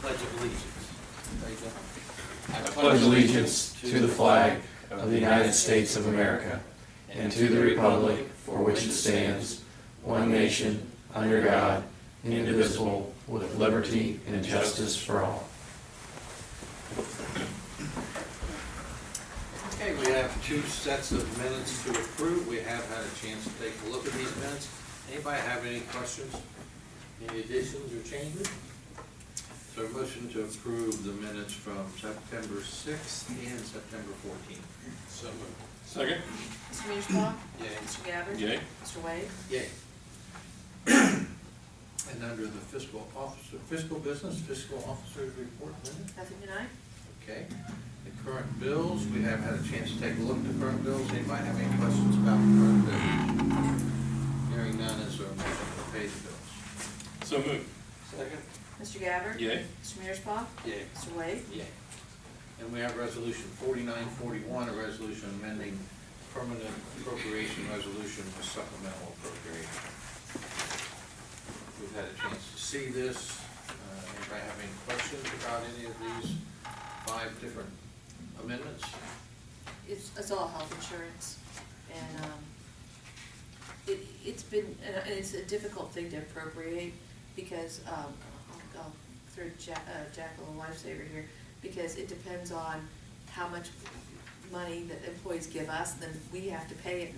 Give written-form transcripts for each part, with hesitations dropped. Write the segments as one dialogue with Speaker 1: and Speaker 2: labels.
Speaker 1: Pledge of Allegiance. There you go.
Speaker 2: I pledge allegiance to the flag of the United States of America and to the republic for which it stands, one nation, under God, indivisible, with liberty and justice for all.
Speaker 1: Okay, we have two sets of minutes to approve. We have had a chance to take a look at these minutes. Anybody have any questions, any additions or changes? So a motion to approve the minutes from September 6th and September 14th. So moved.
Speaker 3: Second.
Speaker 4: Mr. Mearsclaw?
Speaker 1: Yay.
Speaker 4: Mr. Gabbard?
Speaker 3: Yay.
Speaker 4: Mr. Wade?
Speaker 1: Yay. And under the fiscal business, fiscal officer's report minute.
Speaker 4: Nothing tonight?
Speaker 1: Okay. The current bills, we have had a chance to take a look at the current bills. Anybody have any questions about the current bills? Hearing none, is there a motion to pay the bills?
Speaker 3: So moved.
Speaker 1: Second.
Speaker 4: Mr. Gabbard?
Speaker 3: Yay.
Speaker 4: Mr. Mearsclaw?
Speaker 1: Yay.
Speaker 4: Mr. Wade?
Speaker 1: Yay. And we have resolution 4941, a resolution amending permanent appropriation resolution for supplemental appropriation. We've had a chance to see this. Anybody have any questions about any of these 5 different amendments?
Speaker 4: It's all health insurance, and it's a difficult thing to appropriate because I'll throw Jack a little lifesaver here, because it depends on how much money that employees give us, then we have to pay it,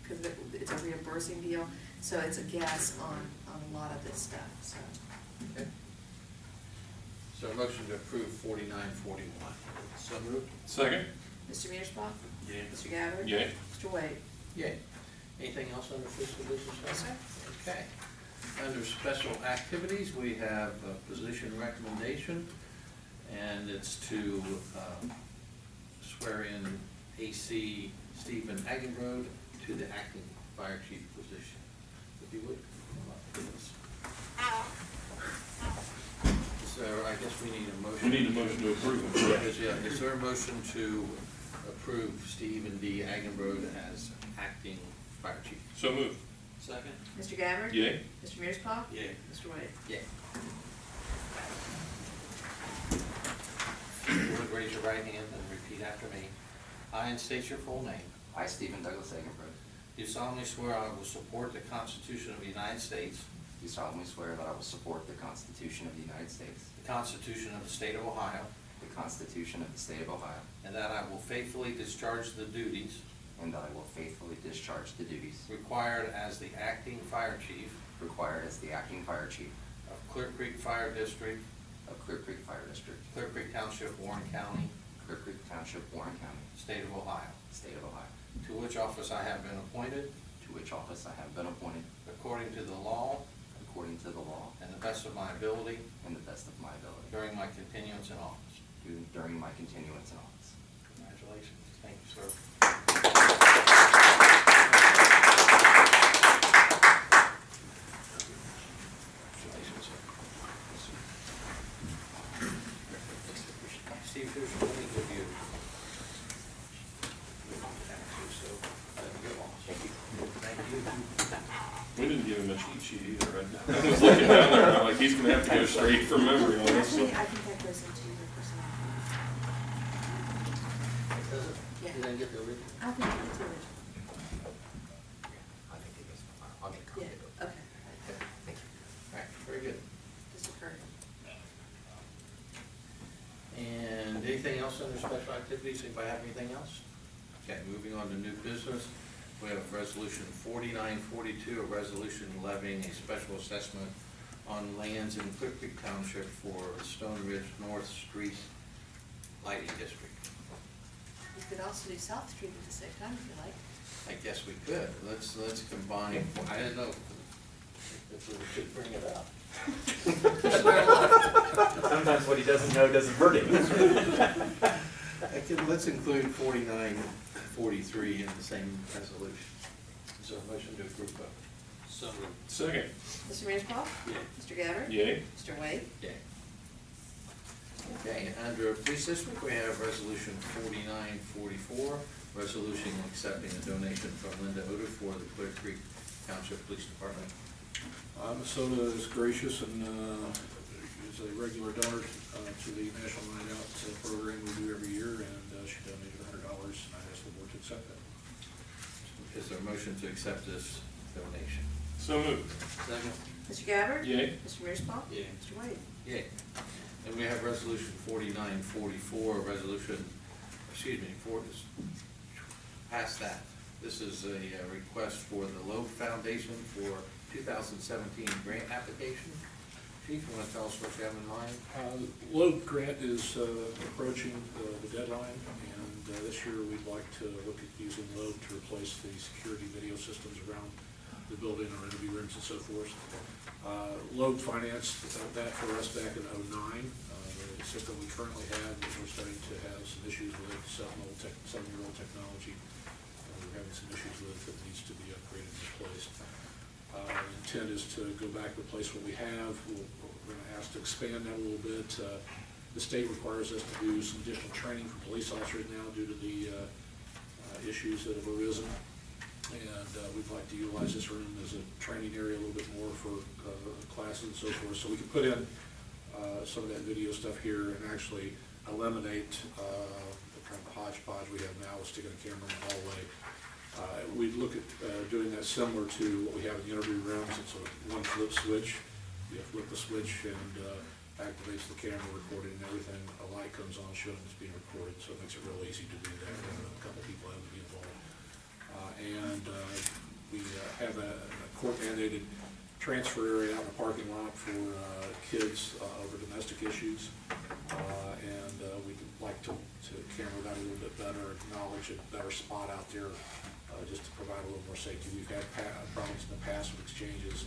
Speaker 4: because it's a reimbursing deal. So it's a guess on a lot of this stuff. So
Speaker 1: Okay. So a motion to approve 4941. So moved.
Speaker 3: Second.
Speaker 4: Mr. Mearsclaw?
Speaker 1: Yay.
Speaker 4: Mr. Gabbard?
Speaker 3: Yay.
Speaker 4: Mr. Wade?
Speaker 1: Yay. Anything else under fiscal business?
Speaker 4: Yes, sir.
Speaker 1: Okay. Under special activities, we have a position recommendation, and it's to swear in AC Stephen Agenbrode to the acting fire chief position. If you would, come up, please. So I guess we need a motion.
Speaker 3: We need a motion to approve it.
Speaker 1: Is there a motion to approve Stephen D. Agenbrode as acting fire chief?
Speaker 3: So moved.
Speaker 1: Second.
Speaker 4: Mr. Gabbard?
Speaker 3: Yay.
Speaker 4: Mr. Mearsclaw?
Speaker 1: Yay.
Speaker 4: Mr. Wade?
Speaker 1: Yeah. If you would raise your right hand and repeat after me. I, and state your full name,
Speaker 5: I, Stephen Douglas Agenbrode,
Speaker 1: do solemnly swear I will support the Constitution of the United States,
Speaker 5: do solemnly swear that I will support the Constitution of the United States,
Speaker 1: the Constitution of the State of Ohio,
Speaker 5: the Constitution of the State of Ohio,
Speaker 1: and that I will faithfully discharge the duties
Speaker 5: and that I will faithfully discharge the duties
Speaker 1: required as the acting fire chief
Speaker 5: required as the acting fire chief
Speaker 1: of Clearcreek Fire District,
Speaker 5: of Clearcreek Fire District,
Speaker 1: Clearcreek Township, Warren County,
Speaker 5: Clearcreek Township, Warren County,
Speaker 1: State of Ohio,
Speaker 5: State of Ohio,
Speaker 1: to which office I have been appointed
Speaker 5: to which office I have been appointed
Speaker 1: according to the law
Speaker 5: according to the law
Speaker 1: and the best of my ability
Speaker 5: and the best of my ability
Speaker 1: during my continuance in office.
Speaker 5: during my continuance in office.
Speaker 1: Congratulations. Thank you, sir. Congratulations, sir. Steve, here's, let me give you. So, you're lost.
Speaker 5: Thank you.
Speaker 1: Thank you.
Speaker 3: We didn't give him a cheat sheet either, right? I was looking down there, and I'm like, he's gonna have to go straight from memory on this.
Speaker 4: Actually,
Speaker 3: So.
Speaker 4: I think that goes into your personnel.
Speaker 1: Does it?
Speaker 4: Yeah.
Speaker 1: Did I get the original?
Speaker 4: I think that's the original.
Speaker 5: I think it is. I'll get a copy of it.
Speaker 4: Yeah, okay.
Speaker 5: Thank you.
Speaker 1: All right, very good.
Speaker 4: Just occurred.
Speaker 1: And anything else under special activities? Anybody have anything else? Okay, moving on to new business. We have resolution 4942, a resolution levying a special assessment on lands in Clearcreek Township for Stone Ridge North Street Lighting District.
Speaker 4: You could also do South Street at the same time if you like.
Speaker 1: I guess we could. Let's combine. I didn't know if we should bring it up.
Speaker 6: Sometimes what he doesn't know doesn't hurt him.
Speaker 1: Let's include 4943 in the same resolution. Is there a motion to approve both? So moved.
Speaker 3: Second.
Speaker 4: Mr. Mearsclaw?
Speaker 1: Yay.
Speaker 4: Mr. Gabbard?
Speaker 3: Yay.
Speaker 4: Mr. Wade?
Speaker 1: Yay. Okay, under police district, we have resolution 4944, resolution accepting a donation from Linda Oda for the Clearcreek Township Police Department.
Speaker 7: Minnesota is gracious and is a regular donor to the National Night Out program we do every year, and she donated $100, and I asked the board to accept that.
Speaker 1: Is there a motion to accept this donation?
Speaker 3: So moved.
Speaker 1: Second.
Speaker 4: Mr. Gabbard?
Speaker 3: Yay.
Speaker 4: Mr. Mearsclaw?
Speaker 1: Yay.
Speaker 4: Mr. Wade?
Speaker 1: Yay. And we have resolution 4944, resolution, past that. This is a request for the Loeb Foundation for 2017 grant application. Chief, you want to tell us what you have in mind?
Speaker 7: Loeb grant is approaching the deadline, and this year we'd like to look at using Loeb to replace the security video systems around the building, our interview rooms and so forth. Loeb financed that for us back in '09. The system we currently have, we're starting to have some issues with 7-year-old technology. We're having some issues with it that needs to be upgraded and replaced. The intent is to go back, replace what we have. We're going to ask to expand that a little bit. The state requires us to do some additional training for police officers now due to the issues that have arisen. And we'd like to utilize this room as a training area a little bit more for classes and so forth. So we can put in some of that video stuff here and actually eliminate the kind of hodgepodge we have now with sticking a camera in the hallway. We'd look at doing that similar to what we have in the interview rooms. It's a one flip switch. You flip the switch and activates the camera, recording and everything. A light comes on showing it's being recorded, so it makes it real easy to do that. A couple people have to be involved. We have a court mandated transfer area out in the parking lot for kids over domestic issues. We'd like to camera that a little bit better, acknowledge a better spot out there, just to provide a little more safety. We've had problems in the past with exchanges,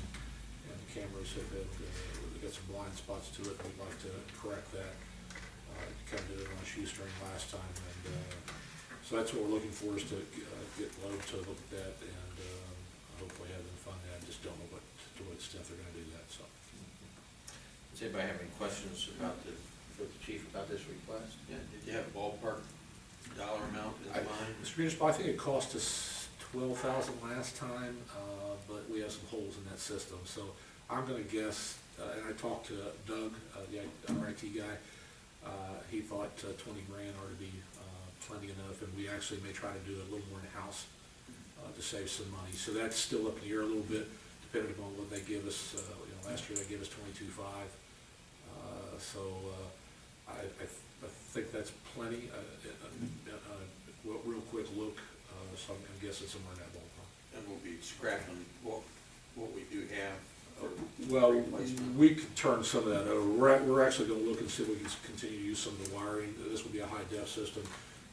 Speaker 7: and the cameras have got some blind spots to it. We'd like to correct that. Kind of did it on a shoestring last time, and so that's what we're looking for, is to get Loeb to look at that and hopefully have them fund that. I just don't know to what extent they're going to do that. So,
Speaker 1: Does anybody have any questions for the chief about this request?
Speaker 8: Yeah, did you have a ballpark dollar amount in mind?
Speaker 7: Mr. Municipal, I think it cost us $12,000 last time, but we have some holes in that system. So I'm going to guess, and I talked to Doug, our IT guy. He thought 20 grand ought to be plenty enough, and we actually may try to do a little more in-house to save some money. So that's still up in the air a little bit, depending upon what they give us. Last year they gave us $22,500. I think that's plenty. Real quick look, so I'm guessing somewhere in that ballpark.
Speaker 8: And we'll be scrapping what we do have.
Speaker 7: Well, we could turn some of that over. We're actually going to look and see if we can continue to use some of the wiring. This would be a high def system,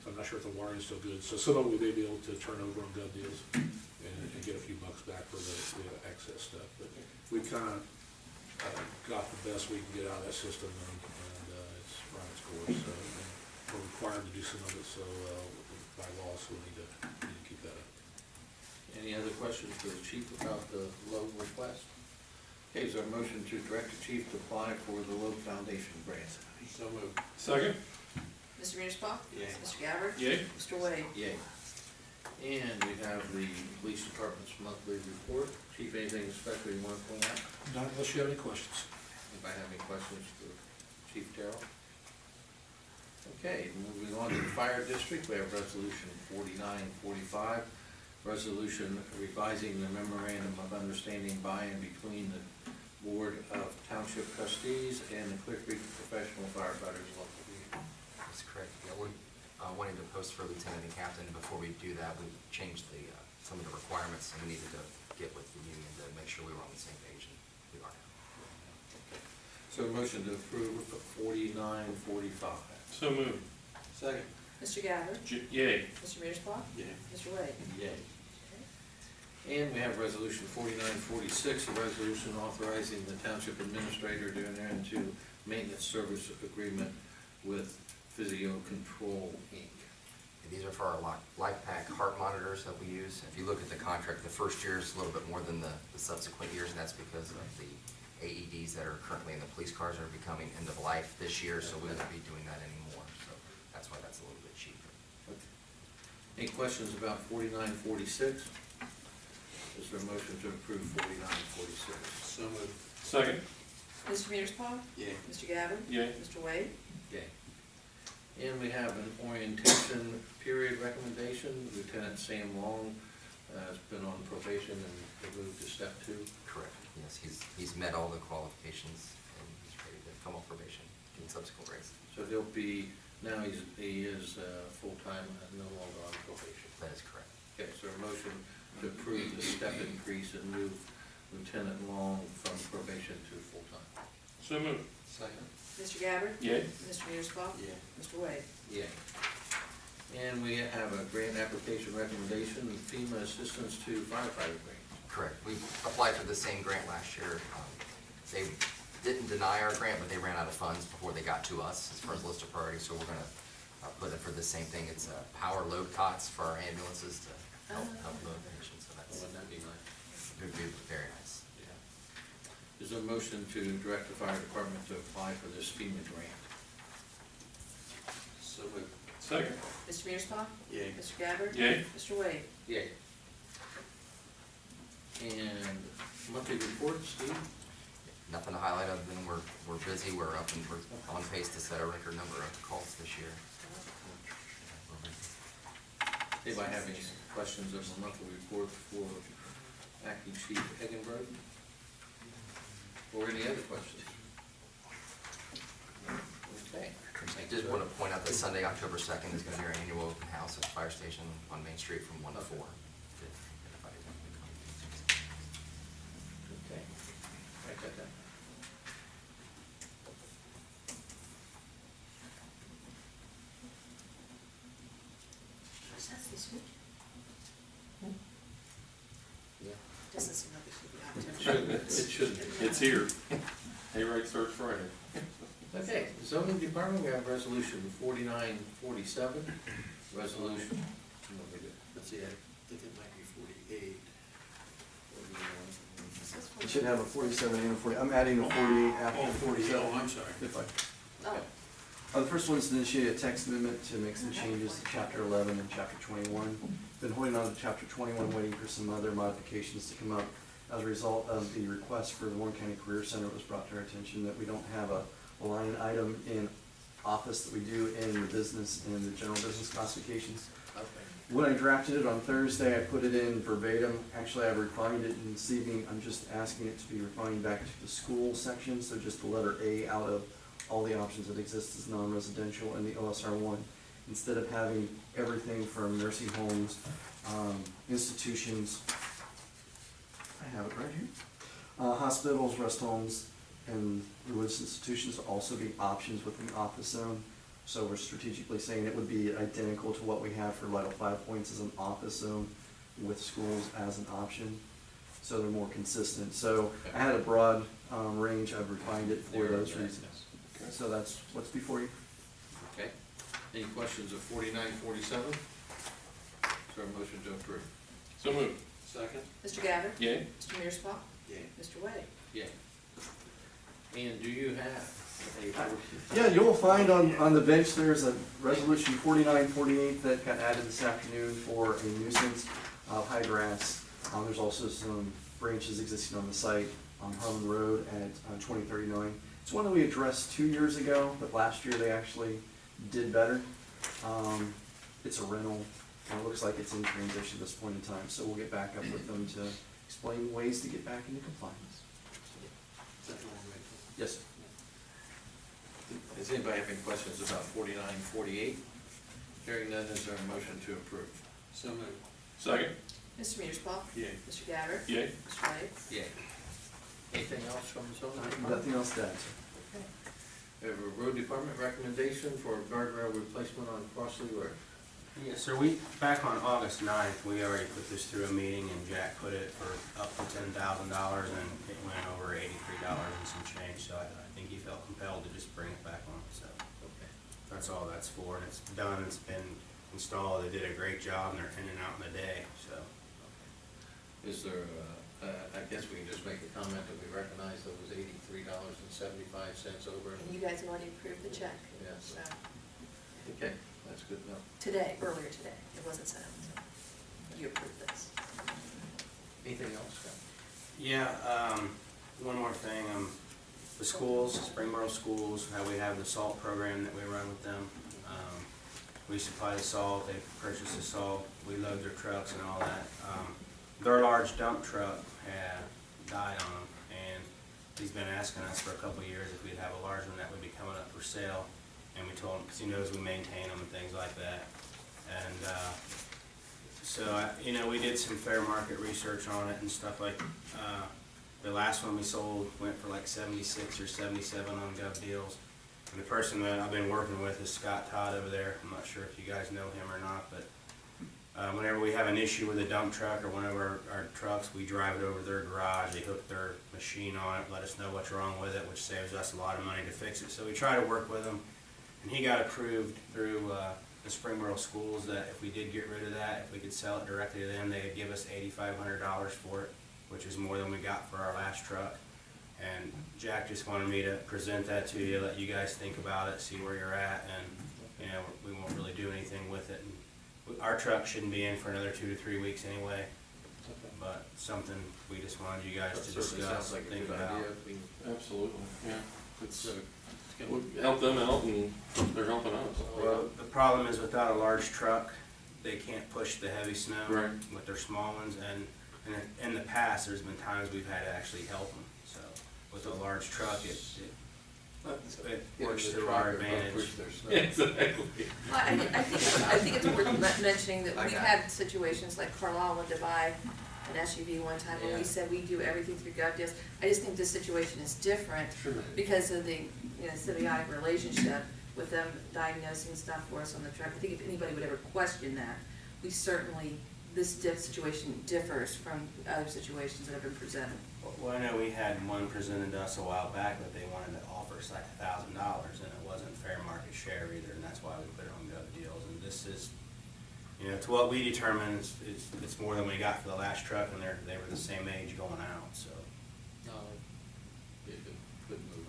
Speaker 7: so I'm not sure if the wiring is still good. So some of it we may be able to turn over on gov deals and get a few bucks back for the excess stuff. But we kind of got the best we can get out of that system, and it's run its course. So, we're required to do some of it, so by law, so we need to keep that up.
Speaker 1: Any other questions for the chief about the Loeb request? Okay, is there a motion to direct the chief to apply for the Loeb Foundation grant?
Speaker 8: So moved.
Speaker 3: Second.
Speaker 4: Mr. Mearsclaw?
Speaker 8: Yay.
Speaker 4: Mr. Gabbard?
Speaker 3: Yay.
Speaker 4: Mr. Wade?
Speaker 1: Yay. And we have the police department's monthly report. Chief, anything especially you want to point out?
Speaker 7: Not unless you have any questions.
Speaker 1: Anybody have any questions for Chief Terrell? Okay, moving on to the fire district, we have resolution 4945, resolution revising the memorandum of understanding by and between the Board of Township Trustees and the Clearcreek Professional Firefighters Local Union.
Speaker 5: That's correct. Yeah, we're wanting to post for lieutenant and captain. Before we do that, we changed some of the requirements, and we needed to get with the union to make sure we were on the same page, and we are now.
Speaker 1: So a motion to approve 4945.
Speaker 3: So moved.
Speaker 8: Second.
Speaker 4: Mr. Gabbard?
Speaker 3: Yay.
Speaker 4: Mr. Mearsclaw?
Speaker 8: Yeah.
Speaker 4: Mr. Wade?
Speaker 1: Yay. And we have resolution 4946, a resolution authorizing the township administrator to enter into maintenance service agreement with Physio Control, Inc.
Speaker 5: And these are for our life pack heart monitors that we use. If you look at the contract, the first year is a little bit more than the subsequent years, and that's because of the AEDs that are currently in the police cars are becoming end of life this year, so we won't be doing that anymore. So that's why that's a little bit cheaper.
Speaker 1: Any questions about 4946? Is there a motion to approve 4946?
Speaker 8: So moved.
Speaker 3: Second.
Speaker 4: Mr. Mearsclaw?
Speaker 8: Yay.
Speaker 4: Mr. Gabbard?
Speaker 3: Yay.
Speaker 4: Mr. Wade?
Speaker 1: Yay. And we have an orientation period recommendation. Lieutenant Sam Long has been on probation and moved to step 2.
Speaker 5: Correct, yes, he's met all the qualifications and he's ready to come off probation in subsequent rates.
Speaker 1: So he'll be, now he is full-time, no longer on probation.
Speaker 5: That is correct.
Speaker 1: Okay, so a motion to approve the step increase and move Lieutenant Long from probation to full-time.
Speaker 3: So moved.
Speaker 8: Second.
Speaker 4: Mr. Gabbard?
Speaker 3: Yay.
Speaker 4: Mr. Mearsclaw?
Speaker 8: Yay.
Speaker 4: Mr. Wade?
Speaker 1: Yay. And we have a grant application recommendation, FEMA assistance to firefighter grant.
Speaker 5: Correct. We applied for the same grant last year. They didn't deny our grant, but they ran out of funds before they got to us as far as list of priorities, so we're gonna put it for the same thing. It's power load cots for our ambulances to help load patients, so that's,
Speaker 1: Wouldn't that be nice?
Speaker 5: it would be very nice.
Speaker 1: Yeah. Is there a motion to direct the fire department to apply for this FEMA grant?
Speaker 8: So moved.
Speaker 3: Second.
Speaker 4: Mr. Mearsclaw?
Speaker 8: Yay.
Speaker 4: Mr. Gabbard?
Speaker 3: Yay.
Speaker 4: Mr. Wade?
Speaker 1: Yay. And monthly reports, Steve?
Speaker 5: Nothing to highlight other than we're busy, we're up and we're on pace to set a record number of calls this year.
Speaker 1: Anybody have any questions of the monthly report for Acting Chief Eggenberg? Or any other questions? Okay.
Speaker 5: I did want to point out that Sunday, October 2nd, is going to be our annual open house at the fire station on Main Street from 1 to 4. If anybody wants to come.
Speaker 1: Okay. I got that.
Speaker 4: What's that this week?
Speaker 1: Yeah.
Speaker 4: Doesn't seem like it should be October.
Speaker 1: It should.
Speaker 3: It's here. Hayride starts Friday.
Speaker 1: Okay, zoning department, we have resolution 4947, resolution,
Speaker 8: Let's see, I think it might be 48.
Speaker 2: You should have a 47 and a 40. I'm adding a 48 after
Speaker 8: Oh,
Speaker 2: 47.
Speaker 8: oh, I'm sorry.
Speaker 2: If I-
Speaker 4: Oh,
Speaker 2: The first one is to initiate a text amendment to make some changes to chapter 11 and chapter 21. Been holding on to chapter 21, waiting for some other modifications to come up. As a result of the request for the Warren County Career Center, it was brought to our attention that we don't have a line item in office that we do in the business, in the general business classifications.
Speaker 1: okay.
Speaker 2: When I drafted it on Thursday, I put it in verbatim. Actually, I refined it, and this evening, I'm just asking it to be refined back to the school section, so just the letter A out of all the options that exist as non-residential in the OSR 1, instead of having everything from nursing homes, institutions, I have it right here, hospitals, rest homes, and religious institutions to also be options within the office zone. So we're strategically saying it would be identical to what we have for Vital 5 Points as an office zone with schools as an option. So they're more consistent. So I had a broad range, I've refined it for those reasons. So that's what's before you.
Speaker 1: Okay. Any questions of 4947? Is there a motion to approve?
Speaker 3: So moved.
Speaker 8: Second.
Speaker 4: Mr. Gabbard?
Speaker 3: Yay.
Speaker 4: Mr. Mearsclaw?
Speaker 8: Yay.
Speaker 4: Mr. Wade?
Speaker 1: Yeah. And do you have a?
Speaker 2: Yeah, you'll find on the bench, there's a resolution 4948 that got added this afternoon for a nuisance of high grass. There's also some branches existing on the site on Harlan Road at 2039. It's one that we addressed 2 years ago, but last year they actually did better. It's a rental, and it looks like it's in transition at this point in time, so we'll get back up with them to explain ways to get back into compliance.
Speaker 8: Second one, right?
Speaker 2: Yes, sir.
Speaker 1: Does anybody have any questions about 4948? Hearing none, is there a motion to approve?
Speaker 8: So moved.
Speaker 3: Second.
Speaker 4: Mr. Mearsclaw?
Speaker 8: Yay.
Speaker 4: Mr. Gabbard?
Speaker 3: Yay.
Speaker 4: Mr. Wade?
Speaker 1: Yeah. Anything else from the zoning department?
Speaker 2: Nothing else to add, sir.
Speaker 1: Okay. We have a road department recommendation for guardrail replacement on Crossley Road.
Speaker 9: Yeah, so back on August 9th, we already put this through a meeting and Jack put it for up to $10,000 and it went over $83 and some change, so I think he felt compelled to just bring it back on, so
Speaker 1: Okay.
Speaker 9: that's all that's for, and it's done, it's been installed, they did a great job, and they're in and out in a day, so.
Speaker 1: Is there, I guess we can just make a comment that we recognize that was $83.75 over.
Speaker 4: And you guys have already approved the check.
Speaker 1: Yes.
Speaker 4: So,
Speaker 1: Okay, that's good enough.
Speaker 4: today, earlier today, it wasn't sent out, so you approved this.
Speaker 1: Anything else, Scott?
Speaker 9: Yeah, one more thing, the schools, Springboro schools, how we have the salt program that we run with them. We supply the salt, they purchase the salt, we load their trucks and all that. Their large dump truck had died on them, and he's been asking us for a couple of years if we'd have a large one that would be coming up for sale. And we told him, because he knows we maintain them and things like that. And you know, we did some fair market research on it and stuff like, the last one we sold went for like 76 or 77 on Gov Deals. And the person that I've been working with is Scott Todd over there. I'm not sure if you guys know him or not, but whenever we have an issue with a dump truck or one of our trucks, we drive it over to their garage, they hook their machine on it, let us know what's wrong with it, which saves us a lot of money to fix it. So we try to work with them. And he got approved through the Springboro schools that if we did get rid of that, if we could sell it directly to them, they would give us $8,500 for it, which is more than we got for our last truck. And Jack just wanted me to present that to you, let you guys think about it, see where you're at, and you know, we won't really do anything with it. And our truck shouldn't be in for another 2 to 3 weeks anyway, but something we just wanted you guys to discuss and think about.
Speaker 3: Absolutely, yeah. It's would help them out, and they're helping us.
Speaker 9: Well, the problem is without a large truck, they can't push the heavy snow
Speaker 3: Right.
Speaker 9: with their small ones, and in the past, there's been times we've had to actually help them. So with a large truck, it works to our advantage.
Speaker 3: Exactly.
Speaker 4: Well, I think it's worth mentioning that we've had situations like Carlisle went to buy an SUV one time, and we said we do everything through Gov Deals. I just think this situation is different because of the symbiotic relationship with them diagnosing stuff for us on the truck. I think if anybody would ever question that, this situation differs from other situations that have been presented.
Speaker 9: Well, I know we had one presented to us a while back that they wanted to offer us like $1,000, and it wasn't fair market share either, and that's why we put it on Gov Deals. And this is, you know, to what we determined, it's more than we got for the last truck, and they were the same age going out, so.
Speaker 1: No, be a good move.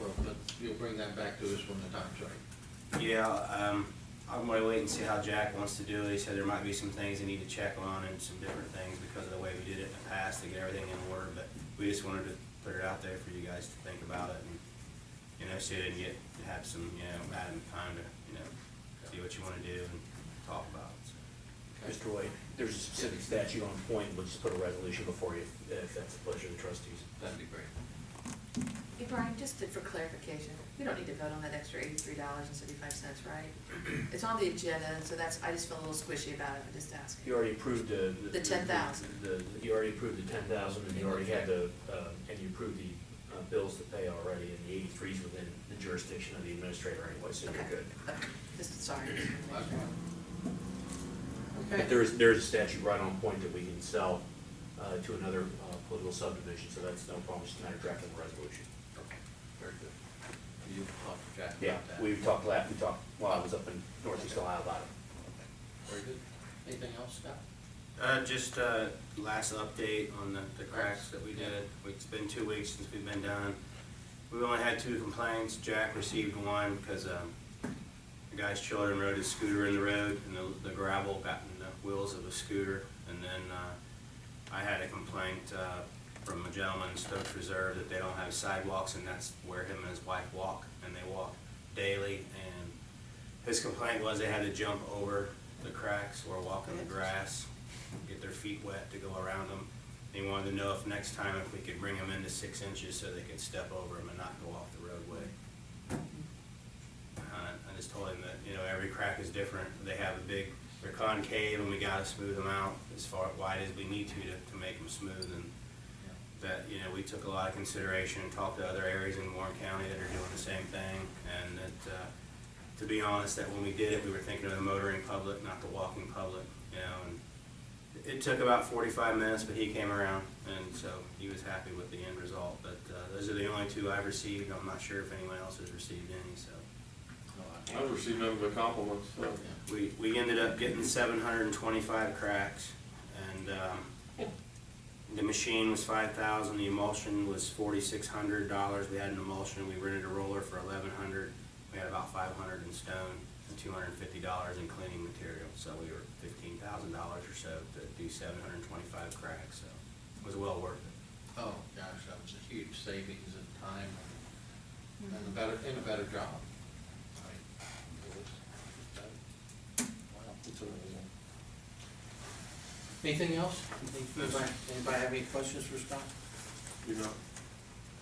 Speaker 1: Well, but you'll bring that back to us when the time's right.
Speaker 9: Yeah, I'm gonna wait and see how Jack wants to do it. He said there might be some things they need to check on and some different things because of the way we did it in the past to get everything in order, but we just wanted to put it out there for you guys to think about it and, you know, so you didn't have some, you know, added time to, you know, see what you wanna do and talk about it. So.
Speaker 10: Mr. White, there's a specific statute on point, we'll just put a resolution before you, if that's the pleasure of the trustees.
Speaker 1: That'd be great.
Speaker 4: Hey, Brian, just for clarification, we don't need to vote on that extra $83.75, right? It's on the agenda, and so I just feel a little squishy about it, I'm just asking.
Speaker 10: You already approved the
Speaker 4: 10,000.
Speaker 10: You already approved the 10,000, and you already had and you approved the bills to pay already, and the 83 is within the jurisdiction of the administrator anyway, so you're good.
Speaker 4: Okay, just, sorry.
Speaker 10: But there is a statute right on point that we can sell to another political subdivision, so that's no problem, it's just a matter of drafting the resolution.
Speaker 1: Okay, very good. You talked to Jack
Speaker 10: Yeah,
Speaker 1: about that?
Speaker 10: we talked while I was up in Northeast Ohio about it.
Speaker 1: Okay, very good. Anything else, Scott?
Speaker 9: Just last update on the cracks that we did. It's been 2 weeks since we've been done. We've only had 2 complaints. Jack received one because the guy's children rode his scooter in the road and the gravel got in the wheels of a scooter. And then I had a complaint from a gentleman in Stokes Reserve that they don't have sidewalks, and that's where him and his wife walk, and they walk daily. And his complaint was they had to jump over the cracks or walk in the grass, get their feet wet to go around them. He wanted to know if next time if we could bring them into 6 inches so they could step over them and not go off the roadway. I just told him that, you know, every crack is different. They're concave, and we gotta smooth them out as far wide as we need to make them smooth. And that, you know, we took a lot of consideration and talked to other areas in Warren County that are doing the same thing. And that, to be honest, that when we did it, we were thinking of the motoring public, not the walking public, you know. And it took about 45 minutes, but he came around, and so he was happy with the end result. But those are the only 2 I've received. I'm not sure if anyone else has received any, so.
Speaker 3: I've received none but compliments, so.
Speaker 9: We ended up getting 725 cracks, and the machine was $5,000, the emulsion was $4,600. We had an emulsion, we rented a roller for $1,100. We had about $500 in stone and $250 in cleaning material, so we were $15,000 or so to do 725 cracks, so it was well worth it.
Speaker 1: Oh, gosh, that was a huge savings in time and a better job. Right. It was done. Wow, it's amazing. Anything else? Anybody have any questions for Scott?
Speaker 3: You know,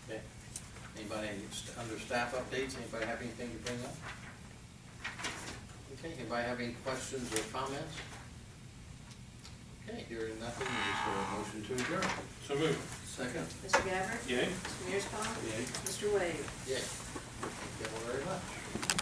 Speaker 1: Okay. Anybody under staff updates, anybody have anything to bring up? Okay, anybody have any questions or comments? Okay, hearing nothing, is there a motion to adjourn?
Speaker 3: so move.
Speaker 1: Second.
Speaker 4: Mr. Gabbard?
Speaker 3: Yay?
Speaker 4: Mr. Mearsclaw?
Speaker 3: Yay.
Speaker 4: Mr. Wade?
Speaker 1: Yeah. Thank you all very much.